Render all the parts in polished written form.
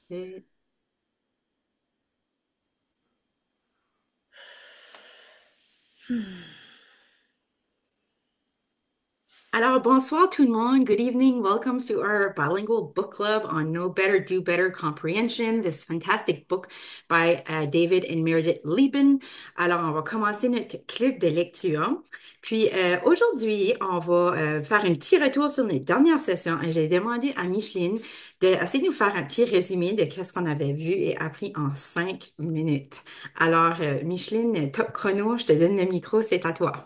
Et- Alors, bonsoir tout le monde. Good evening. Welcome to our bilingual book club on Know Better, Do Better Comprehension, this fantastic book by David and Meredith Lieben. Alors, on va commencer notre club de lecture. Puis, aujourd'hui, on va faire un petit retour sur notre dernière session et j'ai demandé à Micheline d'essayer de nous faire un petit résumé de qu'est-ce qu'on avait vu et appris en 5 minutes. Alors, Micheline, top chrono, je te donne le micro, c'est à toi.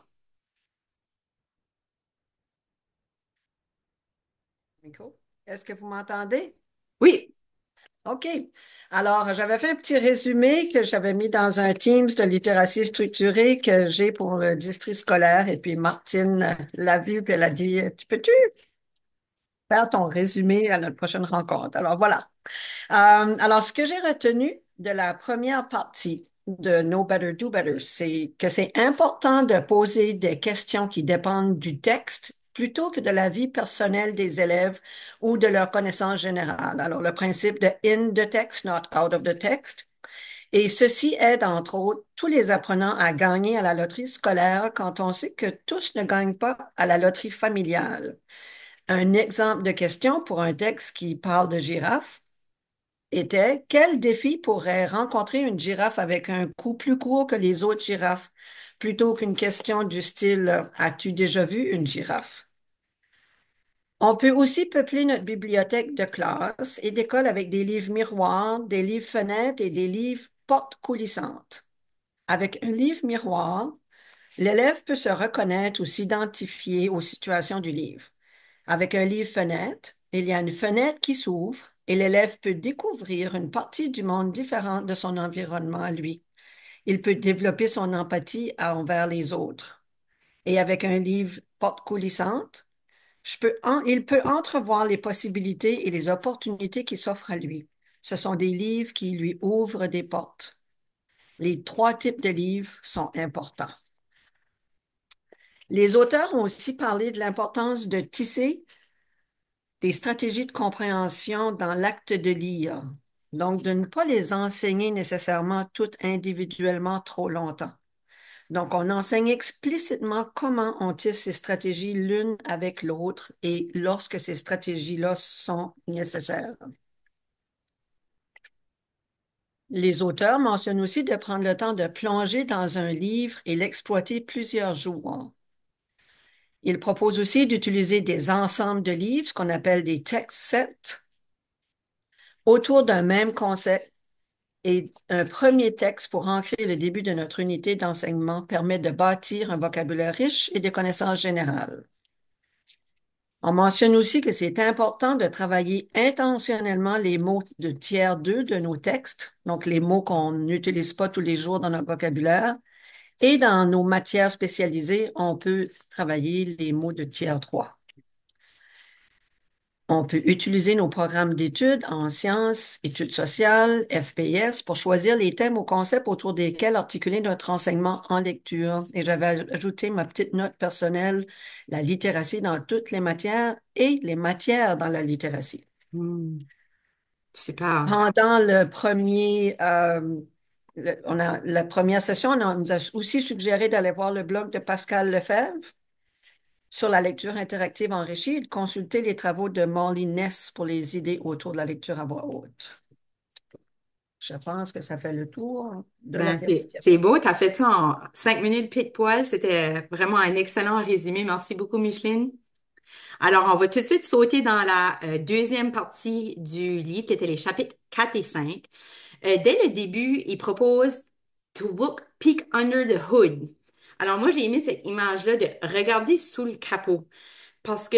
Micro. Est-ce que vous m'entendez? Oui. OK. Alors, j'avais fait un petit résumé que j'avais mis dans un Teams de littératie structurée que j'ai pour le district scolaire. Et puis, Martine l'a vu, puis elle a dit, tu peux-tu faire ton résumé à notre prochaine rencontre? Alors, voilà. Alors, ce que j'ai retenu de la première partie de Know Better, Do Better, c'est que c'est important de poser des questions qui dépendent du texte plutôt que de la vie personnelle des élèves ou de leur connaissance générale. Alors, le principe de in the text, not out of the text. Et ceci aide, entre autres, tous les apprenants à gagner à la loterie scolaire quand on sait que tous ne gagnent pas à la loterie familiale. Un exemple de question pour un texte qui parle de girafe était quel défi pourrait rencontrer une girafe avec un cou plus court que les autres girafes, plutôt qu'une question du style as-tu déjà vu une girafe? On peut aussi peupler notre bibliothèque de classe et d'école avec des livres miroirs, des livres fenêtres et des livres portes coulissantes. Avec un livre miroir, l'élève peut se reconnaître ou s'identifier aux situations du livre. Avec un livre fenêtre, il y a une fenêtre qui s'ouvre et l'élève peut découvrir une partie du monde différente de son environnement à lui. Il peut développer son empathie envers les autres. Et avec un livre porte coulissante, il peut entrevoir les possibilités et les opportunités qui s'offrent à lui. Ce sont des livres qui lui ouvrent des portes. Les trois types de livres sont importants. Les auteurs ont aussi parlé de l'importance de tisser des stratégies de compréhension dans l'acte de lire. Donc, de ne pas les enseigner nécessairement toutes individuellement trop longtemps. Donc, on enseigne explicitement comment on tisse ces stratégies l'une avec l'autre et lorsque ces stratégies-là sont nécessaires. Les auteurs mentionnent aussi de prendre le temps de plonger dans un livre et l'exploiter plusieurs jours. Ils proposent aussi d'utiliser des ensembles de livres, ce qu'on appelle des text sets, autour d'un même concept. Et un premier texte pour ancrer le début de notre unité d'enseignement permet de bâtir un vocabulaire riche et des connaissances générales. On mentionne aussi que c'est important de travailler intentionnellement les mots de tiers 2 de nos textes, donc les mots qu'on n'utilise pas tous les jours dans notre vocabulaire. Et dans nos matières spécialisées, on peut travailler les mots de tiers 3. On peut utiliser nos programmes d'études en sciences, études sociales, FPS pour choisir les thèmes ou concepts autour desquels articuler notre enseignement en lecture. Et j'avais ajouté ma petite note personnelle, la littératie dans toutes les matières et les matières dans la littératie. Hmm, super. Pendant le premier, la première session, on nous a aussi suggéré d'aller voir le blog de Pascal Lefebvre sur la lecture interactive enrichie et de consulter les travaux de Molly Ness pour les idées autour de la lecture à voix haute. Je pense que ça fait le tour de la Ben, question. c'est beau, tu as fait ça en 5 minutes pile poil. C'était vraiment un excellent résumé. Merci beaucoup, Micheline. Alors, on va tout de suite sauter dans la deuxième partie du livre, qui était les chapitres 4 et 5. Dès le début, il propose to look, peek under the hood. Alors, moi, j'ai aimé cette image-là de regarder sous le capot. Parce que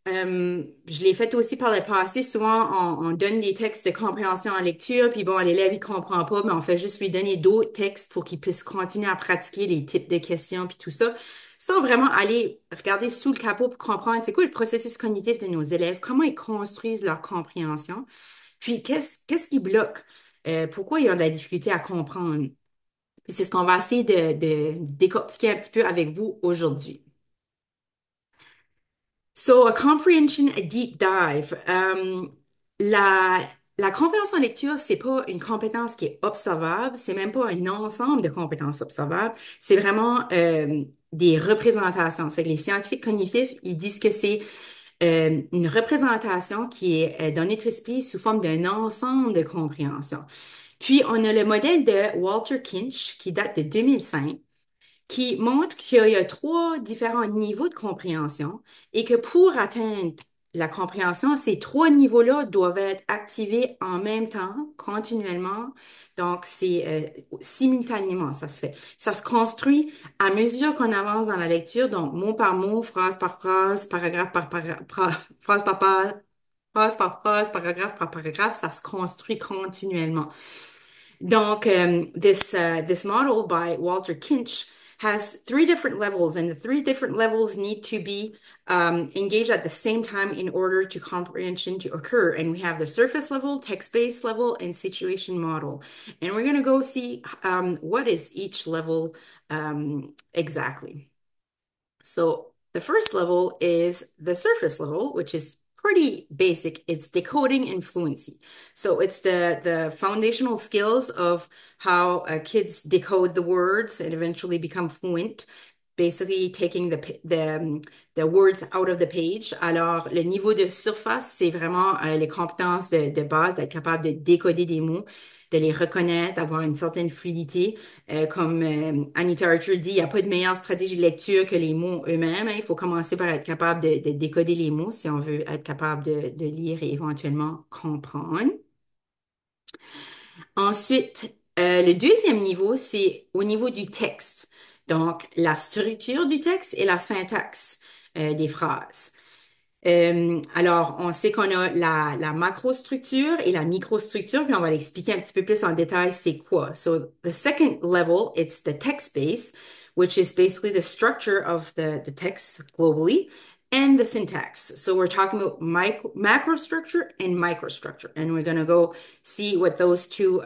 je l'ai fait aussi par le passé. Souvent, on donne des textes de compréhension en lecture, puis bon, l'élève, il comprend pas, mais on fait juste lui donner d'autres textes pour qu'il puisse continuer à pratiquer les types de questions, puis tout ça, sans vraiment aller regarder sous le capot pour comprendre c'est quoi le processus cognitif de nos élèves, comment ils construisent leur compréhension, puis qu'est-ce qui bloque, pourquoi ils ont de la difficulté à comprendre. Puis c'est ce qu'on va essayer de décortiquer un petit peu avec vous aujourd'hui. So, a comprehension, a deep dive. La la compréhension lecture, c'est pas une compétence qui est observable, c'est même pas un ensemble de compétences observables, c'est vraiment des représentations. Ça fait que les scientifiques cognitifs, ils disent que c'est une représentation qui est dans notre esprit sous forme d'un ensemble de compréhension. Puis, on a le modèle de Walter Kinch qui date de 2005 qui montre qu'il y a trois différents niveaux de compréhension et que pour atteindre la compréhension, ces trois niveaux-là doivent être activés en même temps, continuellement. Donc, c'est simultanément, ça se fait. Ça se construit à mesure qu'on avance dans la lecture, donc mot par mot, phrase par phrase, paragraphe par paragraphe, phrase par phrase par phrase, paragraphe par paragraphe, ça se construit continuellement. Donc, this model by Walter Kinch has three different levels, and the three different levels need to be engaged at the same time in order to comprehension to occur. And we have the surface level, text-based level, and situation model. And we're going to go see what is each level exactly. So the first level is the surface level, which is pretty basic. It's decoding and fluency. So it's the foundational skills of how kids decode the words and eventually become fluent. Basically taking the words out of the page. Alors, le niveau de surface, c'est vraiment les compétences de base, d'être capable de décoder des mots, de les reconnaître, d'avoir une certaine fluidité. Comme Anita Archer dit, il n'y a pas de meilleure stratégie de lecture que les mots eux-mêmes, hein. Il faut commencer par être capable de décoder les mots si on veut être capable de lire et éventuellement comprendre. Ensuite, le deuxième niveau, c'est au niveau du texte. Donc, la structure du texte et la syntaxe des phrases. Alors, on sait qu'on a la macrostructure et la microstructure, puis on va l'expliquer un petit peu plus en détail c'est quoi. So, the second level, it's the text base, which is basically the structure of the text globally, and the syntax. So, we're talking about macrostructure and microstructure, and we're going to go see what those two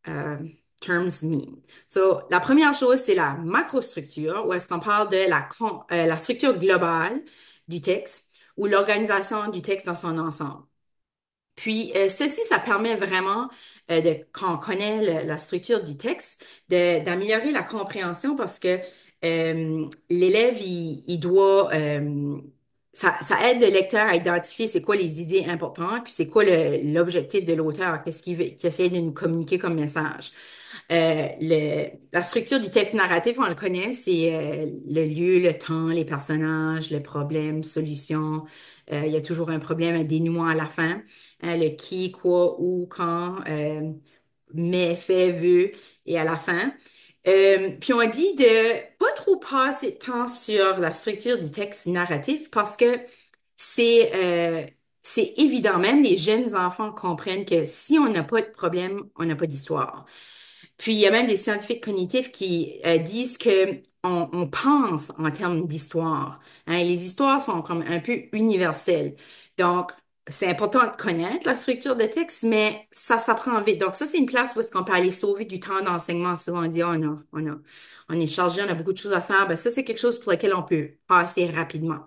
euh, terms mean. So, la première chose, c'est la macrostructure, où est-ce qu'on parle de la structure globale du texte ou l'organisation du texte dans son ensemble. Puis, ceci, ça permet vraiment, quand on connaît la structure du texte, d'améliorer la compréhension parce que l'élève, il doit, ça aide le lecteur à identifier c'est quoi les idées importantes, puis c'est quoi l'objectif de l'auteur, qu'est-ce qu'il essaie de nous communiquer comme message. La structure du texte narratif, on le connaît, c'est le lieu, le temps, les personnages, le problème, solution. Il y a toujours un problème, un dénouement à la fin. Le qui, quoi, où, quand, mais, fait, veut, et à la fin. Puis on dit de pas trop passer de temps sur la structure du texte narratif parce que c'est c'est évident, même les jeunes enfants comprennent que si on n'a pas de problème, on n'a pas d'histoire. Puis il y a même des scientifiques cognitifs qui disent que on pense en termes d'histoire. Hein, les histoires sont comme un peu universelles. Donc, c'est important de connaître la structure de texte, mais ça s'apprend vite. Donc, ça, c'est une place où est-ce qu'on peut aller sauver du temps d'enseignement. Souvent, on dit, oh, on est chargé, on a beaucoup de choses à faire. Ben, ça, c'est quelque chose pour lequel on peut passer rapidement.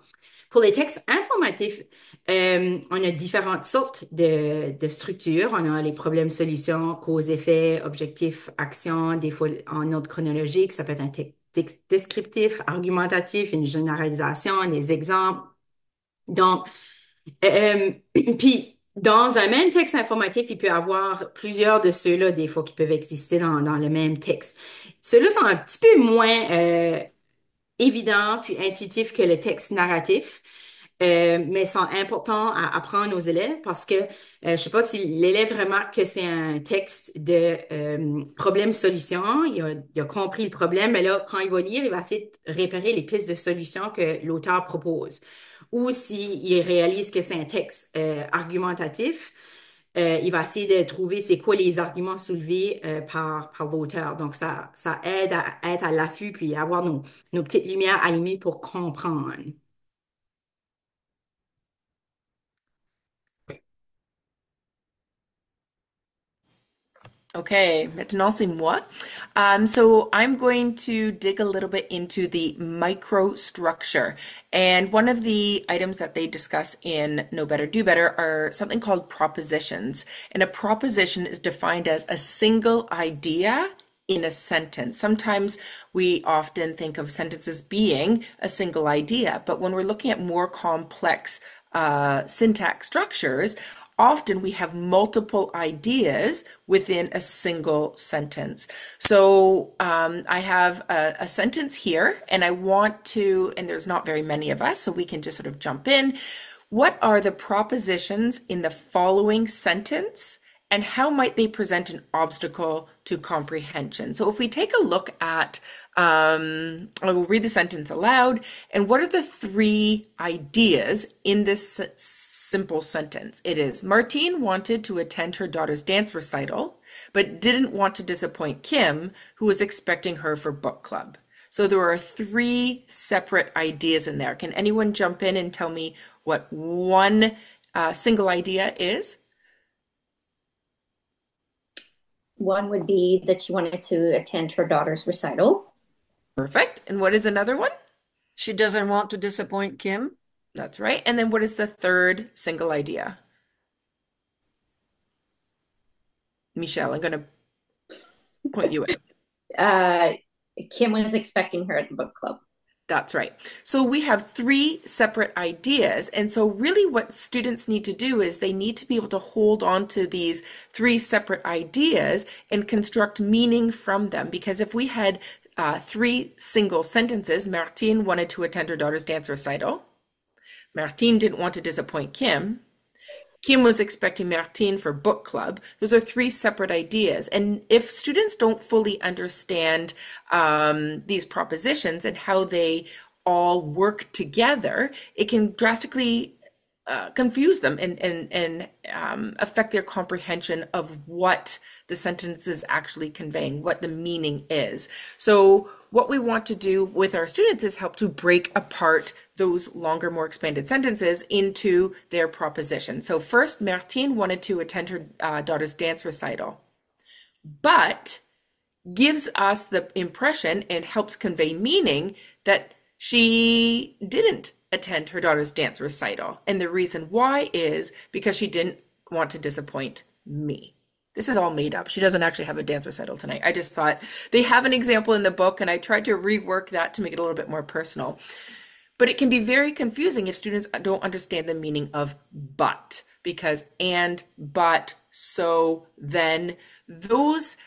Pour les textes informatifs, on a différentes sortes de structures. On a les problèmes-solutions, cause-effet, objectif, action, des fois en ordre chronologique. Ça peut être un texte descriptif, argumentatif, une généralisation, des exemples. Donc, puis, dans un même texte informatif, il peut y avoir plusieurs de ceux-là, des fois, qui peuvent exister dans le même texte. Ceux-là sont un petit peu moins évidents puis intuitifs que le texte narratif. Mais sont importants à apprendre aux élèves parce que je sais pas si l'élève remarque que c'est un texte de problème-solution, il a compris le problème, mais là, quand il va lire, il va essayer de repérer les pistes de solutions que l'auteur propose. Ou s'il réalise que c'est un texte argumentatif, il va essayer de trouver c'est quoi les arguments soulevés par l'auteur. Donc, ça aide à être à l'affût puis à avoir nos petites lumières allumées pour comprendre. Okay, maintenant c'est moi. So I'm going to dig a little bit into the microstructure. And one of the items that they discuss in Know Better, Do Better are something called propositions. And a proposition is defined as a single idea in a sentence. Sometimes we often think of sentences being a single idea, but when we're looking at more complex syntax structures, often we have multiple ideas within a single sentence. So I have a sentence here, and I want to, and there's not very many of us, so we can just sort of jump in. What are the propositions in the following sentence, and how might they present an obstacle to comprehension? So if we take a look at, I will read the sentence aloud, and what are the three ideas in this simple sentence? It is: Martine wanted to attend her daughter's dance recital, but didn't want to disappoint Kim, who was expecting her for book club. So there are three separate ideas in there. Can anyone jump in and tell me what one single idea is? One would be that she wanted to attend her daughter's recital. Perfect. And what is another one? She doesn't want to disappoint Kim. That's right. And then what is the third single idea? Michelle, I'm going to point you at. Kim was expecting her at the book club. That's right. So we have three separate ideas. And so really what students need to do is they need to be able to hold on to these three separate ideas and construct meaning from them. Because if we had three single sentences: Martine wanted to attend her daughter's dance recital, Martine didn't want to disappoint Kim, Kim was expecting Martine for book club. Those are three separate ideas. And if students don't fully understand these propositions and how they all work together, it can drastically confuse them and affect their comprehension of what the sentence is actually conveying, what the meaning is. So what we want to do with our students is help to break apart those longer, more expanded sentences into their propositions. So first, Martine wanted to attend her daughter's dance recital, but gives us the impression and helps convey meaning that she didn't attend her daughter's dance recital. And the reason why is because she didn't want to disappoint me. This is all made up. She doesn't actually have a dance recital tonight. I just thought they have an example in the book, and I tried to rework that to make it a little bit more personal. But it can be very confusing if students don't understand the meaning of but, because and, but, so, then, those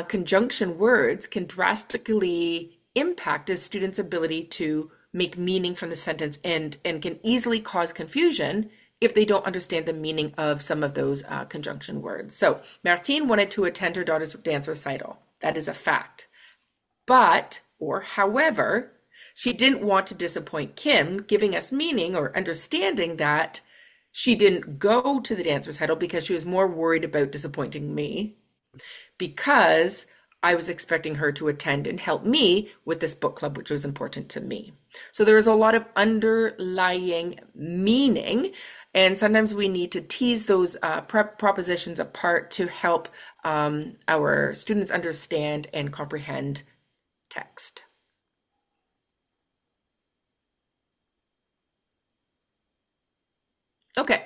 conjunction words can drastically impact a student's ability to make meaning from the sentence and can easily cause confusion if they don't understand the meaning of some of those conjunction words. So Martine wanted to attend her daughter's dance recital. That is a fact. But, or however, she didn't want to disappoint Kim, giving us meaning or understanding that she didn't go to the dance recital because she was more worried about disappointing me, because I was expecting her to attend and help me with this book club, which was important to me. So there is a lot of underlying meaning, and sometimes we need to tease those propositions apart to help our students understand and comprehend text. Okay.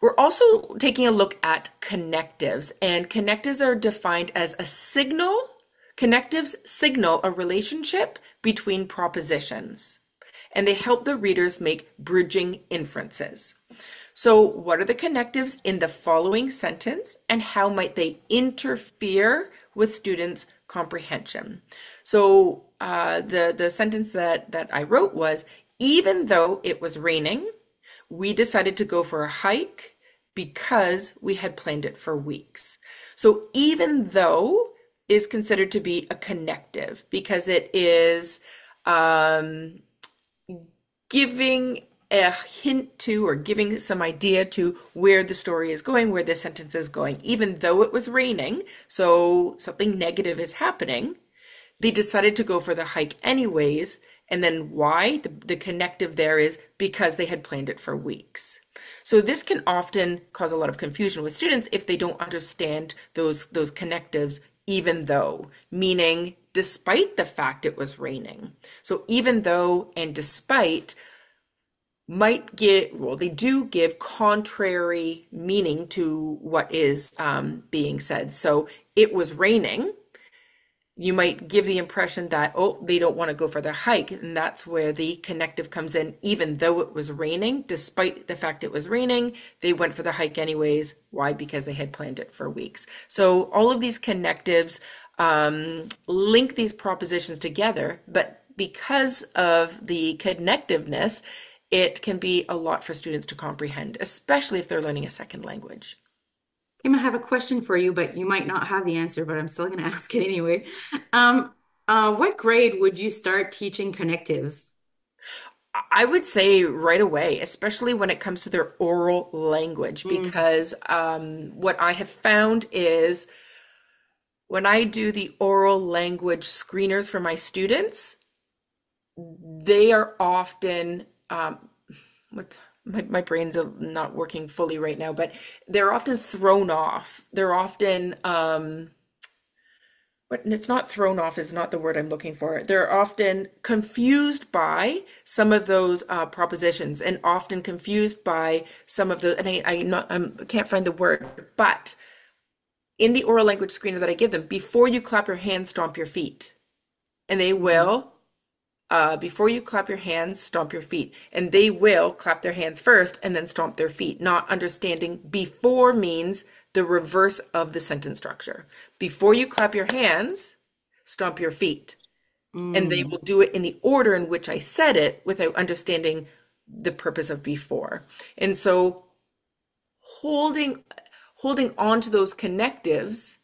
We're also taking a look at connectives, and connectives are defined as a signal. Connectives signal a relationship between propositions, and they help the readers make bridging inferences. So what are the connectives in the following sentence, and how might they interfere with students' comprehension? So the sentence that I wrote was: even though it was raining, we decided to go for a hike because we had planned it for weeks. So even though is considered to be a connective because it is giving a hint to, or giving some idea to where the story is going, where this sentence is going. Even though it was raining, so something negative is happening, they decided to go for the hike anyways, And then why? The connective there is because they had planned it for weeks. So this can often cause a lot of confusion with students if they don't understand those connectives, even though, meaning despite the fact it was raining. So even though and despite might give, well, they do give contrary meaning to what is being said. So it was raining. You might give the impression that, oh, they don't want to go for their hike. And that's where the connective comes in. Even though it was raining, despite the fact it was raining, they went for the hike anyways. Why? Because they had planned it for weeks. So all of these connectives link these propositions together, but because of the connectiveness, it can be a lot for students to comprehend, especially if they're learning a second language. Kim, I have a question for you, but you might not have the answer, but I'm still going to ask it anyway. Um, what grade would you start teaching connectives? I would say right away, especially when it comes to their oral language, because what I have found is when I do the oral language screeners for my students, they are often what my brain's not working fully right now, but they're often thrown off. They're often but it's not thrown off is not the word I'm looking for. They're often confused by some of those propositions, and often confused by some of the, and I can't find the word, but in the oral language screener that I give them, before you clap your hands, stomp your feet. And they will, before you clap your hands, stomp your feet. And they will clap their hands first and then stomp their feet, not understanding before means the reverse of the sentence structure. Before you clap your hands, stomp your feet. And they will do it in the order in which I said it without understanding the purpose of before. And so holding on to those connectives,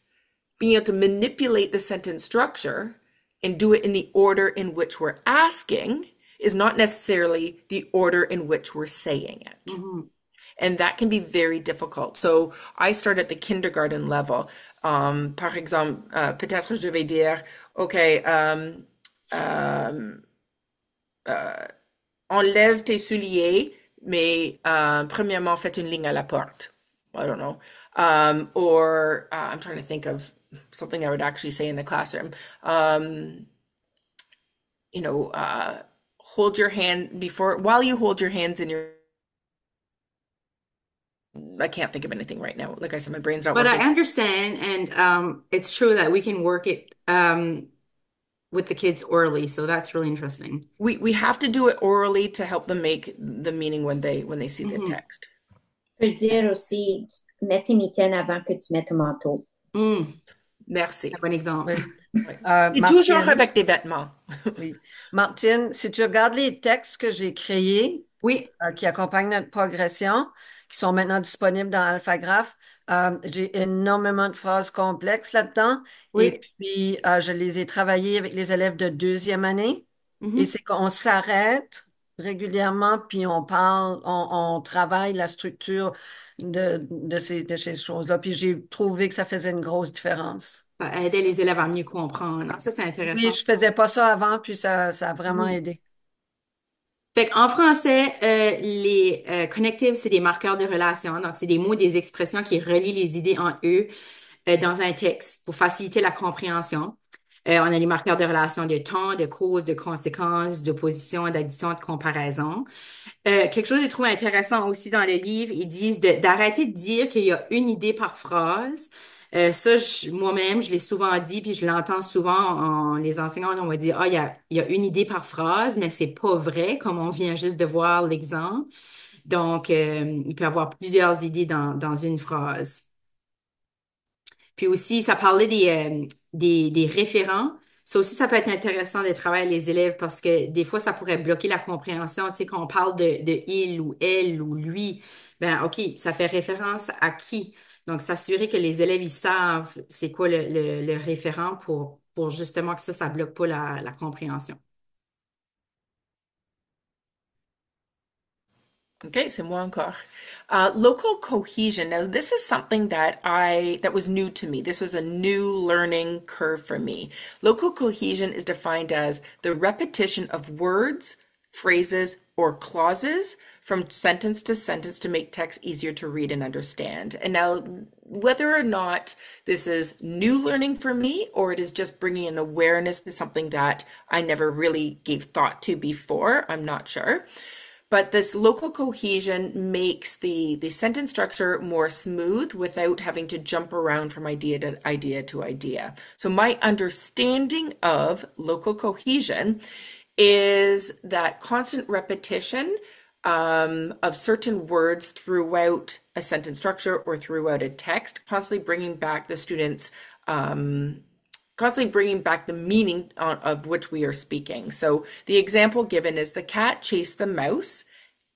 being able to manipulate the sentence structure and do it in the order in which we're asking is not necessarily the order in which we're saying it. And that can be very difficult. So I start at the kindergarten level. Par exemple, peut-être je vais dire, OK, enlève tes souliers, mais premièrement, faites une ligne à la porte. I don't know. Or I'm trying to think of something I would actually say in the classroom. Hold your hand while you hold your hands in your, I can't think of anything right now. Like I said, my brain's not But I working. understand, and it's true that we can work it with the kids orally, so that's really interesting. We have to do it orally to help them make the meaning when they see the text. Je peux dire aussi, mets tes mitaines avant que tu mettes ton manteau. Merci. Un bon exemple. Oui. Et toujours Martine, avec des vêtements. oui. Martine, si tu regardes les textes que j'ai créés, Oui. qui accompagnent notre progression, qui sont maintenant disponibles dans AlphaGraph, j'ai énormément de phrases complexes là-dedans. Et Oui. puis, je les ai travaillées avec les élèves de deuxième année. Et Mhm. c'est qu'on s'arrête régulièrement, puis on parle, on travaille la structure de ces choses-là. Puis j'ai trouvé que ça faisait une grosse différence. Ça aidait les élèves à mieux comprendre. Non, ça, c'est Oui, intéressant. je faisais pas ça avant, puis ça a vraiment Mhm. aidé. Fait qu'en français, les connectives, c'est des marqueurs de relation. Donc, c'est des mots, des expressions qui relient les idées en eux dans un texte pour faciliter la compréhension. On a les marqueurs de relation de temps, de cause, de conséquence, d'opposition, d'addition, de comparaison. Quelque chose que j'ai trouvé intéressant aussi dans le livre, ils disent d'arrêter de dire qu'il y a une idée par phrase. Ça, moi-même, je l'ai souvent dit, puis je l'entends souvent les enseignants, on va dire, ah, il y a une idée par phrase, mais c'est pas vrai, comme on vient juste de voir l'exemple. Donc, il peut y avoir plusieurs idées dans une phrase. Puis aussi, ça parlait des référents. Ça aussi, ça peut être intéressant de travailler avec les élèves parce que des fois, ça pourrait bloquer la compréhension. Tu sais, quand on parle de il ou elle ou lui, ben OK, ça fait référence à qui? Donc, s'assurer que les élèves, ils savent c'est quoi le référent pour justement que ça bloque pas la compréhension. Okay, c'est moi encore. Local cohesion. Now, this is something that was new to me. This was a new learning curve for me. Local cohesion is defined as the repetition of words, phrases, or clauses from sentence to sentence to make text easier to read and understand. And now, whether or not this is new learning for me or it is just bringing an awareness to something that I never really gave thought to before, I'm not sure. But this local cohesion makes the sentence structure more smooth without having to jump around from idea to idea to idea. So my understanding of local cohesion is that constant repetition of certain words throughout a sentence structure or throughout a text, constantly bringing back the students' constantly bringing back the meaning of which we are speaking. So the example given is the cat chased the mouse.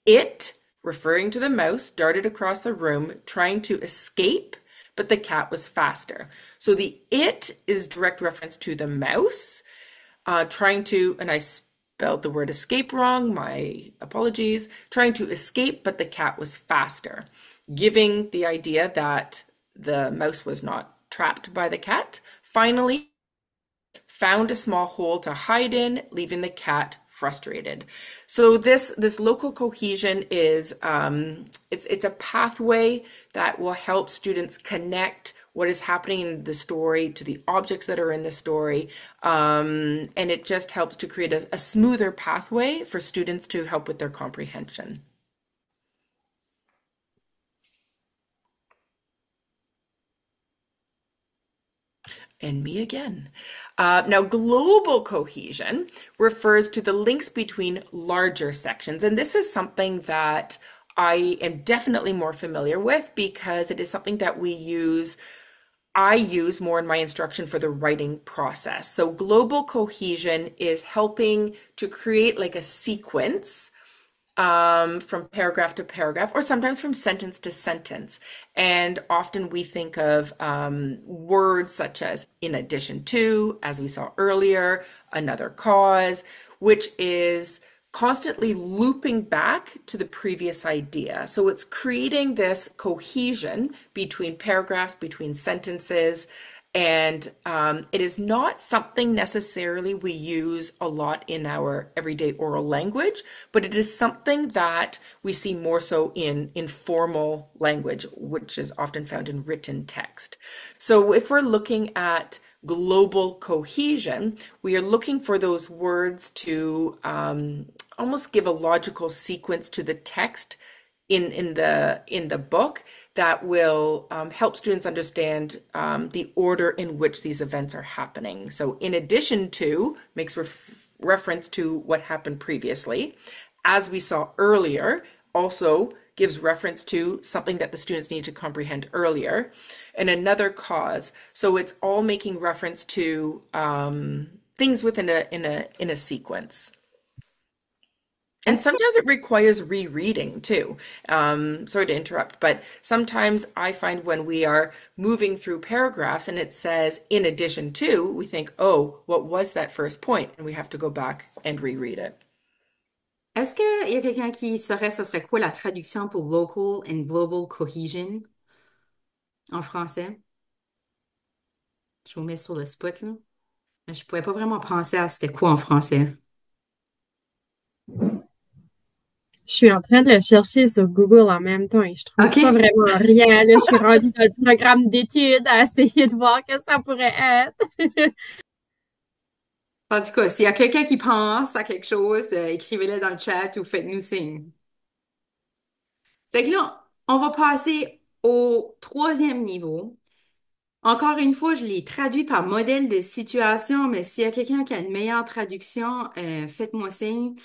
It, referring to the mouse, darted across the room trying to escape, but the cat was faster. So the it is direct reference to the mouse, trying to, and I spelled the word escape wrong, my apologies, trying to escape, but the cat was faster, giving the idea that the mouse was not trapped by the cat. Finally, found a small hole to hide in, leaving the cat frustrated. So this local cohesion is it's a pathway that will help students connect what is happening in the story to the objects that are in the story, and it just helps to create a smoother pathway for students to help with their comprehension. And me again. Now, global cohesion refers to the links between larger sections. And this is something that I am definitely more familiar with because it is something that I use more in my instruction for the writing process. So global cohesion is helping to create like a sequence from paragraph to paragraph, or sometimes from sentence to sentence. And often we think of words such as in addition to, as we saw earlier, another cause, which is constantly looping back to the previous idea. So it's creating this cohesion between paragraphs, between sentences, and it is not something necessarily we use a lot in our everyday oral language, but it is something that we see more so in informal language, which is often found in written text. So if we're looking at global cohesion, we are looking for those words to almost give a logical sequence to the text in the book that will help students understand the order in which these events are happening. So in addition to makes reference to what happened previously, as we saw earlier, also gives reference to something that the students need to comprehend earlier, and another cause. So it's all making reference to things within in a sequence. And sometimes it requires rereading too. Sorry to interrupt, but sometimes I find when we are moving through paragraphs and it says in addition to, we think, oh, what was that first point? And we have to go back and reread it. Est-ce qu'il y a quelqu'un qui saurait, ce serait quoi la traduction pour local and global cohesion en français? Je vous mets sur le spot, là. Mais je pouvais pas vraiment penser à c'était quoi en français. Je suis en train de le chercher sur Google en même temps et je trouve OK. pas vraiment rien. Là, je suis rendue dans le programme d'études à essayer de voir que ça pourrait être. En tout cas, s'il y a quelqu'un qui pense à quelque chose, écrivez-le dans le chat ou faites-nous signe. Fait que là, on va passer au troisième niveau. Encore une fois, je l'ai traduit par modèle de situation, mais s'il y a quelqu'un qui a une meilleure traduction, faites-moi signe.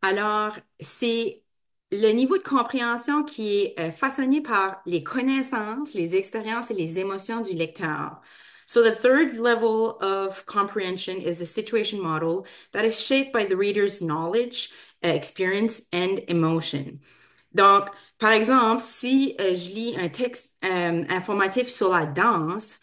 Alors, c'est le niveau de compréhension qui est façonné par les connaissances, les expériences et les émotions du lecteur. So the third level of comprehension is a situation model that is shaped by the reader's knowledge, experience, and emotion. Donc, par exemple, si je lis un texte informatif sur la danse,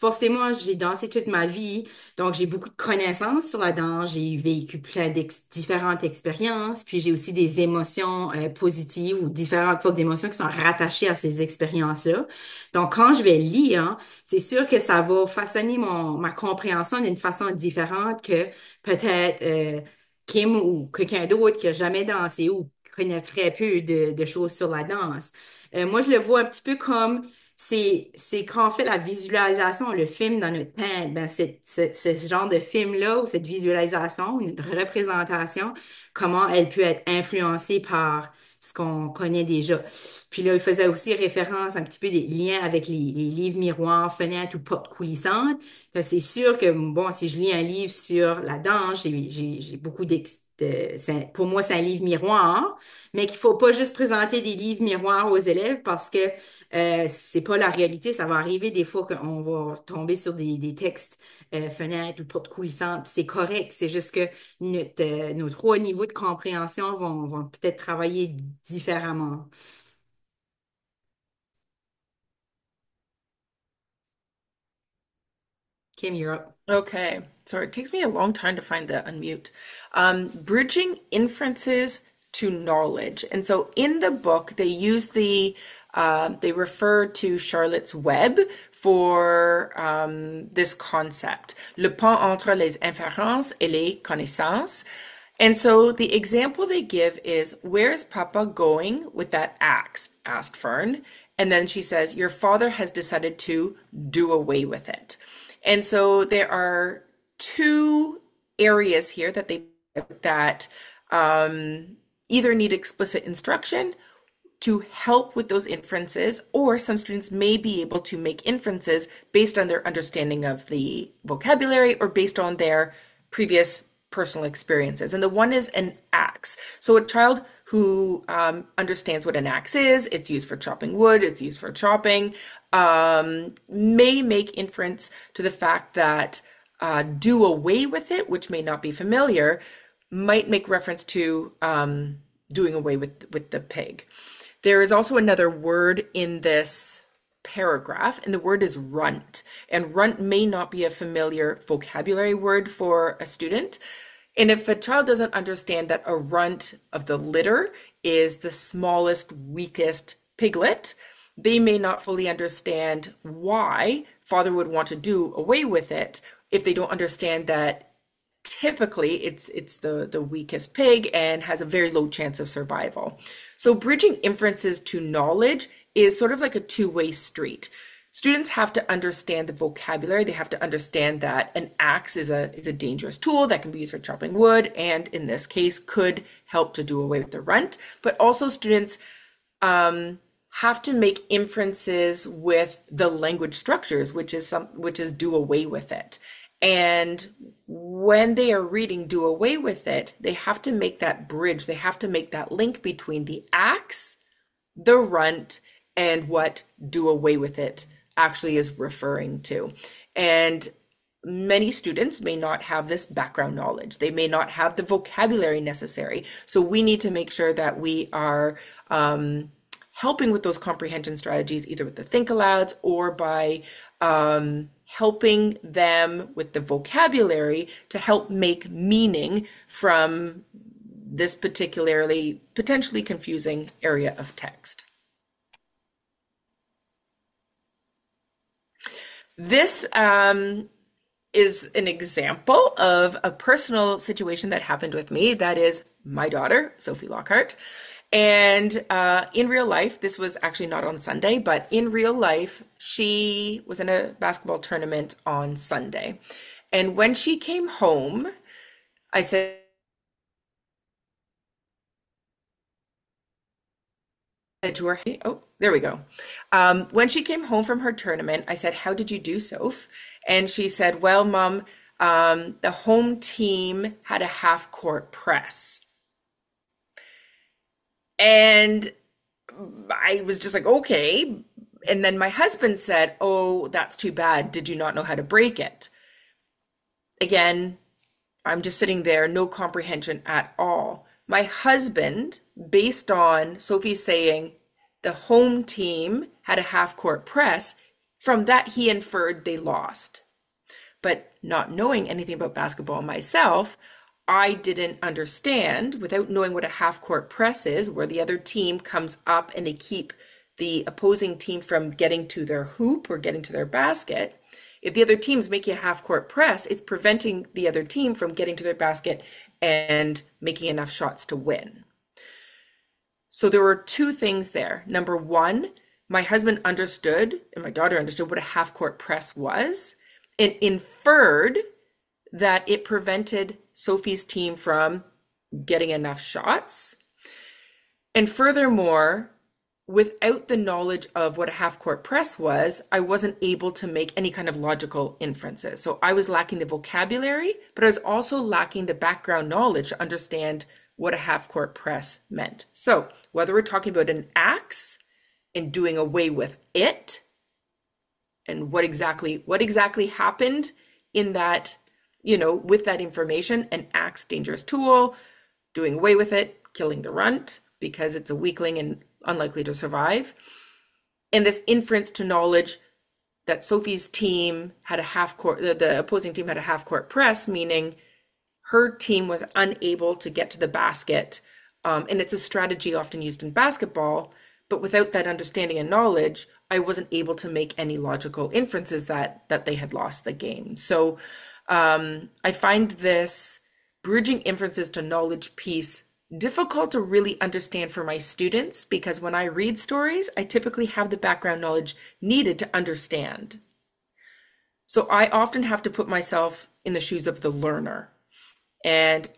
forcément, j'ai dansé toute ma vie, donc j'ai beaucoup de connaissances sur la danse. J'ai vécu plein différentes expériences, puis j'ai aussi des émotions positives ou différentes sortes d'émotions qui sont rattachées à ces expériences-là. Donc, quand je vais lire, hein, c'est sûr que ça va façonner ma compréhension d'une façon différente que peut-être Kim ou quelqu'un d'autre qui a jamais dansé ou connaît très peu de choses sur la danse. Moi, je le vois un petit peu comme c'est quand on fait la visualisation, le film dans notre tête, ben ce genre de film-là ou cette visualisation, une représentation, comment elle peut être influencée par ce qu'on connaît déjà. Puis là, il faisait aussi référence un petit peu des liens avec les livres miroirs, fenêtres ou portes coulissantes. C'est sûr que, bon, si je lis un livre sur la danse, j'ai beaucoup pour moi, c'est un livre miroir, mais qu'il faut pas juste présenter des livres miroirs aux élèves parce que c'est pas la réalité. Ça va arriver des fois qu'on va tomber sur des textes fenêtres ou portes coulissantes. Puis c'est correct. C'est juste que nos trois niveaux de compréhension vont peut-être travailler différemment. Kim, you're up. Okay, sorry, it takes me a long time to find the unmute. Bridging inferences to knowledge. And so in the book, they use they refer to Charlotte's Web for this concept, le pont entre les inférences et les connaissances. And so the example they give is, where's Papa going with that axe? Asked Fern. And then she says, your father has decided to do away with it. And so there are two areas here that either need explicit instruction to help with those inferences, or some students may be able to make inferences based on their understanding of the vocabulary or based on their previous personal experiences. And the one is an axe. So a child who understands what an axe is, it's used for chopping wood, it's used for chopping, may make inference to the fact that do away with it, which may not be familiar, might make reference to doing away with the pig. There is also another word in this paragraph, and the word is runt. And runt may not be a familiar vocabulary word for a student. And if a child doesn't understand that a runt of the litter is the smallest, weakest piglet, they may not fully understand why father would want to do away with it if they don't understand that typically it's the weakest pig and has a very low chance of survival. So bridging inferences to knowledge is sort of like a two-way street. Students have to understand the vocabulary. They have to understand that an axe is a dangerous tool that can be used for chopping wood, and in this case could help to do away with the runt. But also students have to make inferences with the language structures, which is do away with it. And when they are reading do away with it, they have to make that bridge. They have to make that link between the axe, the runt, and what do away with it actually is referring to. And many students may not have this background knowledge. They may not have the vocabulary necessary. So we need to make sure that we are helping with those comprehension strategies, either with the think alouds or by helping them with the vocabulary to help make meaning from this particularly potentially confusing area of text. This is an example of a personal situation that happened with me. That is my daughter, Sophie Lockhart. And in real life, this was actually not on Sunday, but in real life, she was in a basketball tournament on Sunday. And when she came home, I said to her, oh, there we go. When she came home from her tournament, I said, how did you do, Soph? And she said, well, Mom, the home team had a half-court press. And I was just like, okay. And then my husband said, oh, that's too bad. Did you not know how to break it? Again, I'm just sitting there, no comprehension at all. My husband, based on Sophie saying the home team had a half-court press, From that, he inferred they lost. But not knowing anything about basketball myself, I didn't understand, without knowing what a half court press is, where the other team comes up and they keep the opposing team from getting to their hoop or getting to their basket. If the other team's making a half court press, it's preventing the other team from getting to their basket and making enough shots to win. So there were two things there. Number one, my husband understood and my daughter understood what a half court press was and inferred that it prevented Sophie's team from getting enough shots. And furthermore, without the knowledge of what a half court press was, I wasn't able to make any kind of logical inferences. So I was lacking the vocabulary, but I was also lacking the background knowledge to understand what a half court press meant. So whether we're talking about an axe and doing away with it, and what exactly happened in that, with that information, an axe, dangerous tool, doing away with it, killing the runt because it's a weakling and unlikely to survive. And this inference to knowledge that Sophie's team had a half court, the opposing team had a half court press, meaning her team was unable to get to the basket. And it's a strategy often used in basketball, but without that understanding and knowledge, I wasn't able to make any logical inferences that they had lost the game. So I find this bridging inferences to knowledge piece difficult to really understand for my students, because when I read stories, I typically have the background knowledge needed to understand. So I often have to put myself in the shoes of the learner. And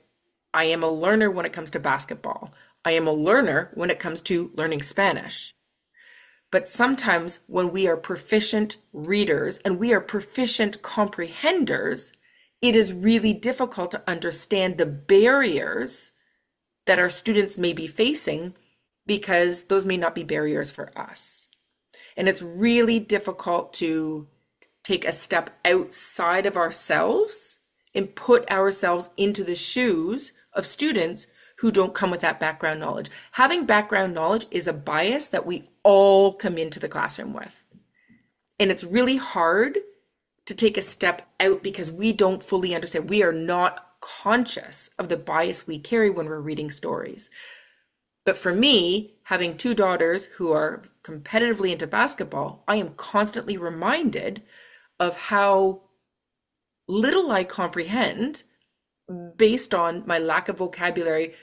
I am a learner when it comes to basketball. I am a learner when it comes to learning Spanish. But sometimes when we are proficient readers and we are proficient comprehenders, it is really difficult to understand the barriers that our students may be facing, because those may not be barriers for us. And it's really difficult to take a step outside of ourselves and put ourselves into the shoes of students who don't come with that background knowledge. Having background knowledge is a bias that we all come into the classroom with. And it's really hard to take a step out because we don't fully understand. We are not conscious of the bias we carry when we're reading stories. But for me, having two daughters who are competitively into basketball, I am constantly reminded of how little I comprehend based on my lack of vocabulary,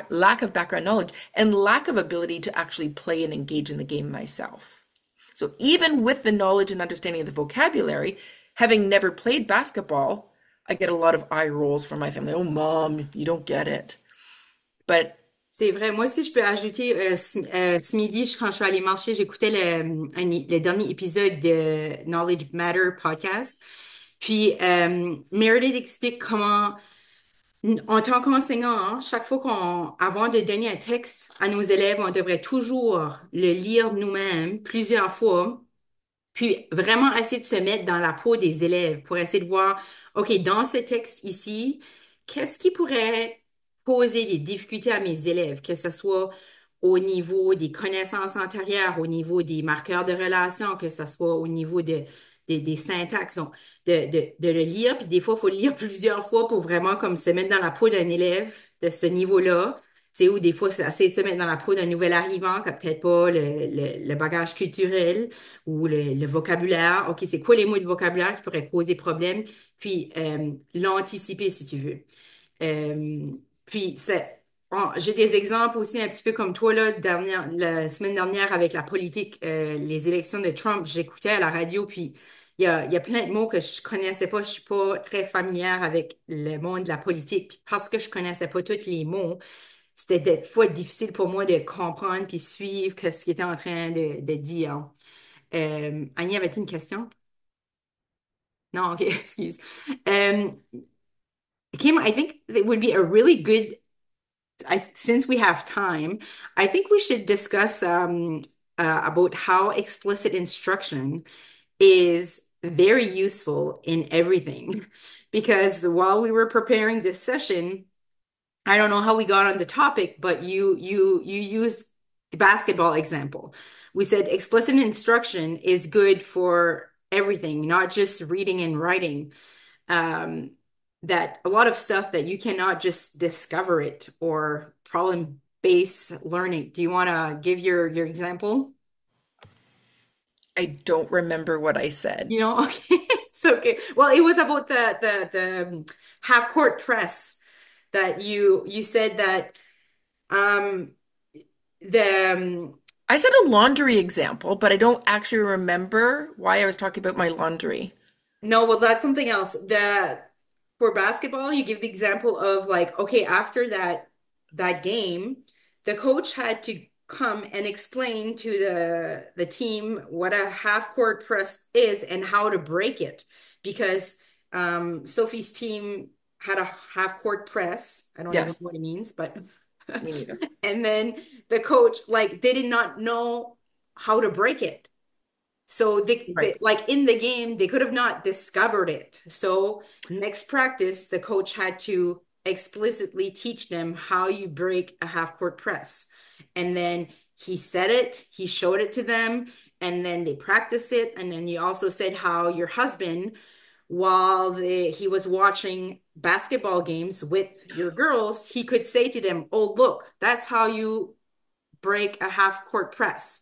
lack of background knowledge, and lack of ability to actually play and engage in the game myself. So even with the knowledge and understanding of the vocabulary, having never played basketball, I get a lot of eye rolls from my family. Oh, mom, you don't get it. But c'est vrai. Moi aussi, je peux ajouter, ce midi, quand je suis allée marcher, j'écoutais le dernier épisode de Knowledge Matter podcast. Puis, Meredith explique comment, en tant qu'enseignant, hein, chaque fois avant de donner un texte à nos élèves, on devrait toujours le lire nous-mêmes plusieurs fois. Puis vraiment essayer de se mettre dans la peau des élèves pour essayer de voir, OK, dans ce texte ici, qu'est-ce qui pourrait poser des difficultés à mes élèves, que ce soit au niveau des connaissances antérieures, au niveau des marqueurs de relation, que ce soit au niveau des syntaxes. Donc, de le lire, puis des fois, il faut le lire plusieurs fois pour vraiment comme se mettre dans la peau d'un élève de ce niveau-là. Tu sais, ou des fois, c'est assez de se mettre dans la peau d'un nouvel arrivant qui n'a peut-être pas le bagage culturel ou le vocabulaire. OK, c'est quoi les mots de vocabulaire qui pourraient causer problème? Puis, l'anticiper, si tu veux. Euh, puis, j'ai des exemples aussi un petit peu comme toi, là, la semaine dernière avec la politique, les élections de Trump, j'écoutais à la radio, puis il y a plein de mots que je connaissais pas. Je suis pas très familière avec le monde de la politique. Puis parce que je connaissais pas tous les mots, c'était des fois difficile pour moi de comprendre puis suivre ce qu'il était en train de dire. Annie, avait-tu une question? Non, OK, excuse. Kim, I think it would be a really good, since we have time, I think we should discuss about how explicit instruction is very useful in everything. Because while we were preparing this session, I don't know how we got on the topic, but you used the basketball example. We said explicit instruction is good for everything, not just reading and writing. Um, that a lot of stuff that you cannot just discover it or problem-based learning. Do you want to give your example? I don't remember what I said. You know, okay. It's okay. Well, it was about the half court press that you said that um the I said a laundry example, but I don't actually remember why I was talking about my laundry. no, well, that's something else. The For basketball, you give the example of like, okay, after that game, the coach had to come and explain to the team what a half court press is and how to break it. Because Sophie's team had a half court press. I don't even know Yes, what it means, but me neither. and then the coach, like, they did not know how to break it. So Right. like in the game, they could have not discovered it. So next practice, the coach had to explicitly teach them how you break a half court press. And then he said it, he showed it to them, and then they practiced it. And then you also said how your husband, while he was watching basketball games with your girls, he could say to them, "Oh, look, that's how you break a half court press."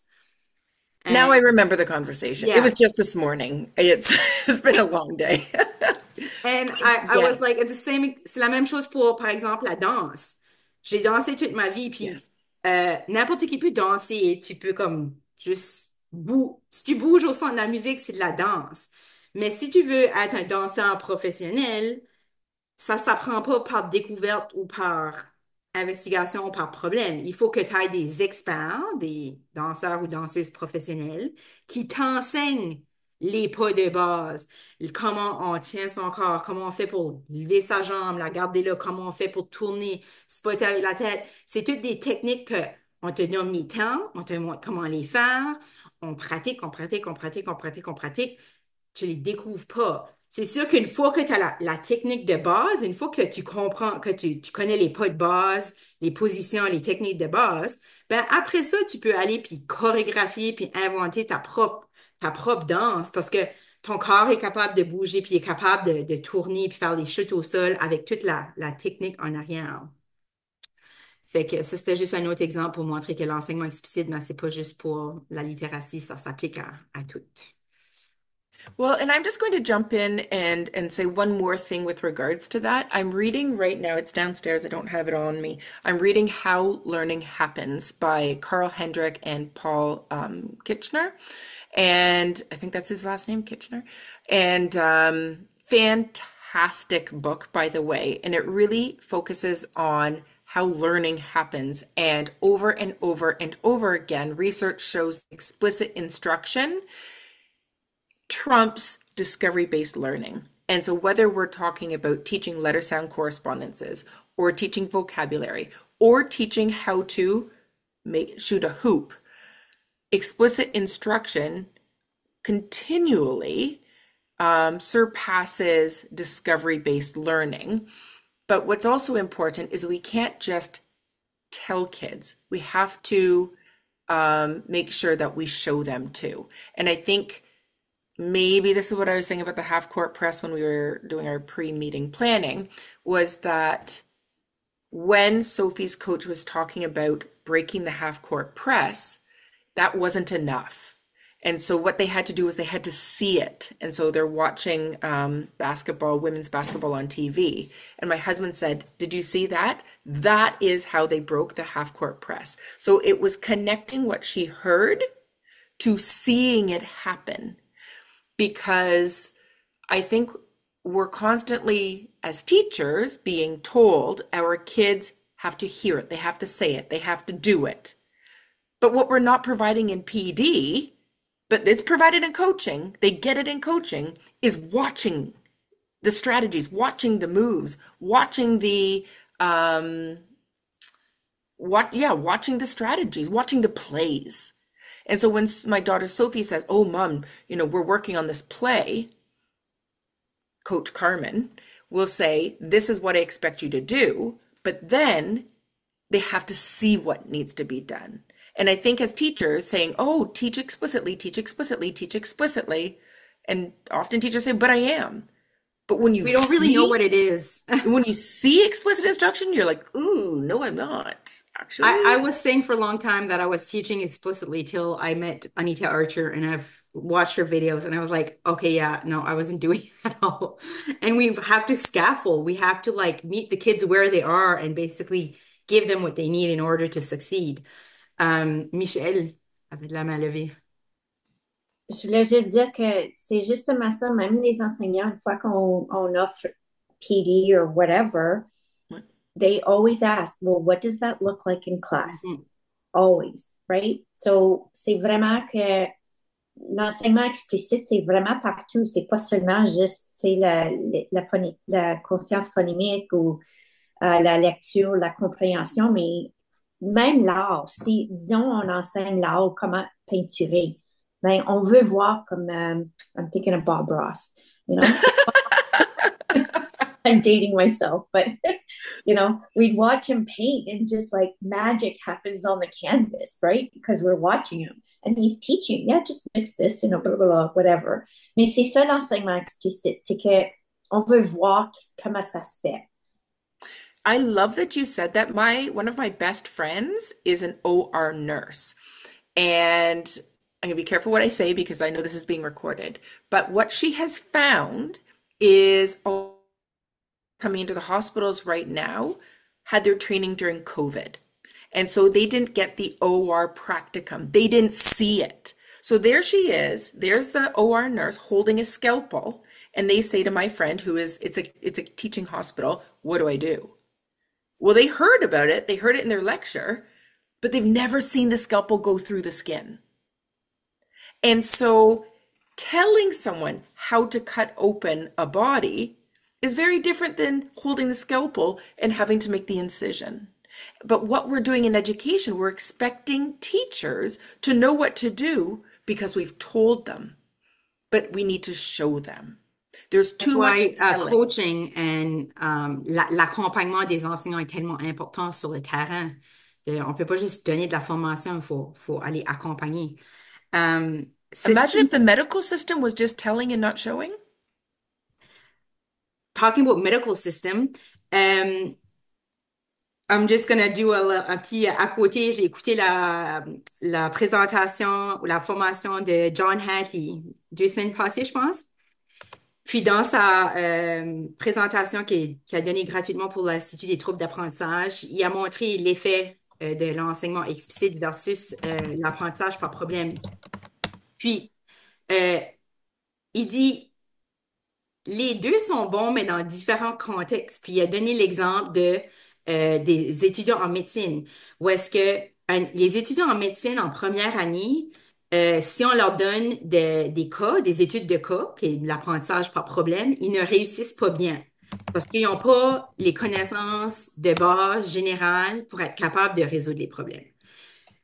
Now And I remember the conversation. It yeah, was just this morning. It's been a long day. and I was Yes, like, c'est la même chose pour, par exemple, la danse. J'ai dansé toute ma vie, puis yes. n'importe qui peut danser, et tu peux comme juste si tu bouges au son de la musique, c'est de la danse. Mais si tu veux être un danseur professionnel, ça s'apprend pas par découverte ou par investigation ou par problème. Il faut que tu aies des experts, des danseurs ou danseuses professionnels qui t'enseignent les pas de base, comment on tient son corps, comment on fait pour lever sa jambe, la garder là, comment on fait pour tourner, spotter avec la tête. C'est toutes des techniques que on te donne les temps, on te montre comment les faire, on pratique, on pratique, on pratique, on pratique, on pratique, tu les découvres pas. C'est sûr qu'une fois que tu as la technique de base, une fois que tu comprends, que tu connais les pas de base, les positions, les techniques de base, ben après ça, tu peux aller puis chorégraphier puis inventer ta propre danse parce que ton corps est capable de bouger puis est capable de tourner puis faire les chutes au sol avec toute la technique en arrière. Fait que ça, c'était juste un autre exemple pour montrer que l'enseignement explicite, ben, c'est pas juste pour la littératie, ça s'applique à toutes. Well, and I'm just going to jump in and say one more thing with regards to that. I'm reading right now, it's downstairs, I don't have it on me. I'm reading How Learning Happens by Carl Hendrick and Paul Kitchener. And I think that's his last name, Kitchener. And fantastic book, by the way. And it really focuses on how learning happens. And over and over again, research shows explicit instruction trumps discovery-based learning. And so whether we're talking about teaching letter sound correspondences or teaching vocabulary or teaching how to shoot a hoop, explicit instruction continually surpasses discovery-based learning. But what's also important is we can't just tell kids. We have to make sure that we show them too. And I think maybe this is what I was saying about the half court press when we were doing our pre-meeting planning, was that when Sophie's coach was talking about breaking the half court press, that wasn't enough. And so what they had to do was they had to see it. And so they're watching basketball, women's basketball on TV. And my husband said, "Did you see that? That is how they broke the half court press." So it was connecting what she heard to seeing it happen. Because I think we're constantly, as teachers, being told our kids have to hear it, they have to say it, they have to do it. But what we're not providing in PD, but it's provided in coaching, they get it in coaching, is watching the strategies, watching the moves, watching the watching the strategies, watching the plays. And so when my daughter Sophie says, "Oh, Mom, we're working on this play," Coach Carmen will say, "This is what I expect you to do." But then they have to see what needs to be done. And I think as teachers saying, "Oh, teach explicitly, teach explicitly, teach explicitly," And often teachers say, but I am. But when you We don't really know what see, it is. when you see explicit instruction, you're like, ooh, no, I'm not. I Actually, was saying for a long time that I was teaching explicitly till I met Anita Archer and I've watched her videos and I was like, okay, yeah, no, I wasn't doing that at all. And we have to scaffold. We have to like meet the kids where they are and basically give them what they need in order to succeed. Michel avait de la main levée. Je voulais juste dire que c'est justement ça, même les enseignants, une fois qu'on offre PD or whatever, they always ask, well, what does that look like in class? Mhm. Always, right? So, c'est vraiment que l'enseignement explicite, c'est vraiment partout. C'est pas seulement juste, la conscience phonémique ou la lecture, la compréhension, mais même l'art. Si, disons, on enseigne l'art, comment peinturer, ben, on veut voir comme, I'm thinking of Bob Ross, you know? I'm dating myself, but we'd watch him paint and just like magic happens on the canvas, right? Because we're watching him and he's teaching, yeah, just mix this, blah, blah, blah, whatever. Mais c'est ça l'enseignement explicite, c'est que on veut voir comment ça se fait. I love that you said that. One of my best friends is an OR nurse. And I'm going to be careful what I say because I know this is being recorded. But what she has found is coming into the hospitals right now had their training during COVID. And so they didn't get the OR practicum. They didn't see it. So there she is. There's the OR nurse holding a scalpel. And they say to my friend it's a teaching hospital, what do I do? Well, they heard about it. They heard it in their lecture, but they've never seen the scalpel go through the skin. And so telling someone how to cut open a body is very different than holding the scalpel and having to make the incision. But what we're doing in education, we're expecting teachers to know what to do because we've told them, but we need to show them. There's That's too much why telling. coaching and l'accompagnement des enseignants est tellement important sur le terrain. On peut pas juste donner de la formation, faut aller accompagner. Imagine System, if the medical system was just telling and not showing. talking about medical system, I'm just gonna do un petit à côté. J'ai écouté la présentation ou la formation de John Hattie 2 semaines passées, je pense. Puis dans sa présentation qu'il a donnée gratuitement pour l'Institut des troubles d'apprentissage, il a montré l'effet de l'enseignement explicite versus l'apprentissage par problème. Puis, euh, il dit, les deux sont bons, mais dans différents contextes. Puis il a donné l'exemple des étudiants en médecine, où est-ce que les étudiants en médecine en première année, si on leur donne des cas, des études de cas, qui est de l'apprentissage par problème, ils ne réussissent pas bien. Parce qu'ils n'ont pas les connaissances de base générales pour être capables de résoudre les problèmes.